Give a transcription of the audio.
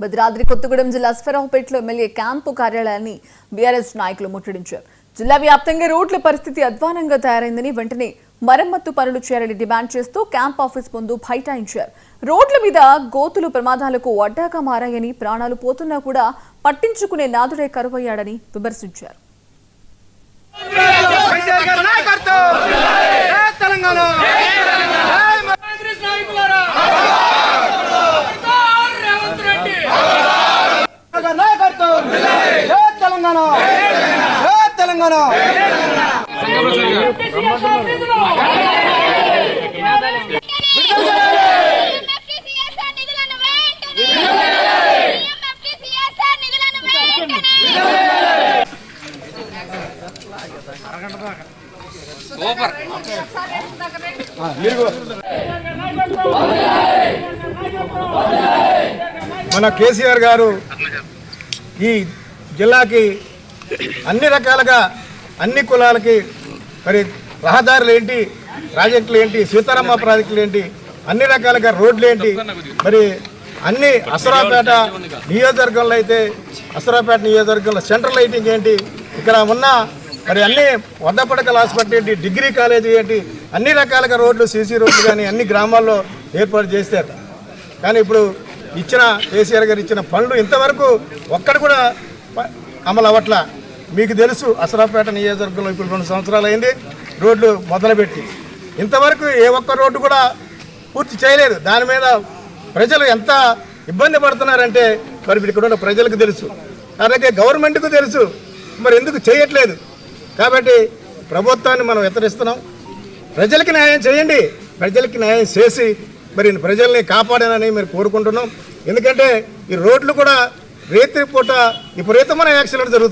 భద్రాద్రి కొత్తగూడెం జిల్లా స్వరావుపేటలో MLA camp కార్యాలయాన్ని BRS నాయకులు ముట్టడించారు. జిల్లా వ్యాప్తంగా రోడ్ల పరిస్థితి అధ్వానంగా తయారైందని వెంటనే మరమ్మత్తు పనులు చేయాలని డిమాండ్ చేస్తూ క్యాంప్ ఆఫీస్ ముందు బైఠాయించారు. రోడ్ల మీద గోతులు ప్రమాదాలకు అడ్డాగా మారాయని, ప్రాణాలు పోతున్నా కూడా పట్టించుకునే నాదుడే కరువయ్యాడని విమర్శించారు. మన కేసీఆర్ గారు ఈ జిల్లాకి అన్ని రకాలుగా అన్ని కులాలకి మరి రహదారులు ఏంటి, ప్రాజెక్టులు ఏంటి, సీతారామ ప్రాజెక్టులు ఏంటి, అన్ని రకాలుగా రోడ్లు ఏంటి, మరి అన్ని అసరాపేట నియోజకవర్గంలో అయితే అసరాపేట నియోజకవర్గంలో సెంట్రల్ లైటింగ్ ఏంటి, ఇక్కడ ఉన్న మరి అన్ని వద్దపడకల హాస్పిటల్ ఏంటి, డిగ్రీ కాలేజీ ఏంటి, అన్ని రకాలుగా రోడ్లు సీసీ రోడ్లు కానీ అన్ని గ్రామాల్లో ఏర్పాటు చేస్తారు. కానీ ఇప్పుడు ఇచ్చిన కేసీఆర్ గారు ఇచ్చిన పనులు ఇంతవరకు ఒక్కడు కూడా అమలు అవ్వట్లా. మీకు తెలుసు అసరాపేట నియోజకవర్గంలో ఇప్పుడు 2 సంవత్సరాలు అయింది రోడ్లు మొదలుపెట్టి, ఇంతవరకు ఏ ఒక్క రోడ్డు కూడా పూర్తి చేయలేదు. దాని మీద ప్రజలు ఎంత ఇబ్బంది పడుతున్నారంటే మరి ఇక్కడ ఉన్న ప్రజలకు తెలుసు, అలాగే గవర్నమెంట్కు తెలుసు, మరి ఎందుకు చేయట్లేదు. కాబట్టి ప్రభుత్వాన్ని మనం హెచ్చరిస్తున్నాం, ప్రజలకి న్యాయం చేయండి, ప్రజలకి న్యాయం చేసి మరి ప్రజల్ని కాపాడానని మీరు కోరుకుంటున్నాం. ఎందుకంటే ఈ రోడ్లు కూడా రేత్రి పూట విపరీతమైన యాక్సిడెంట్ జరుగుతుంది.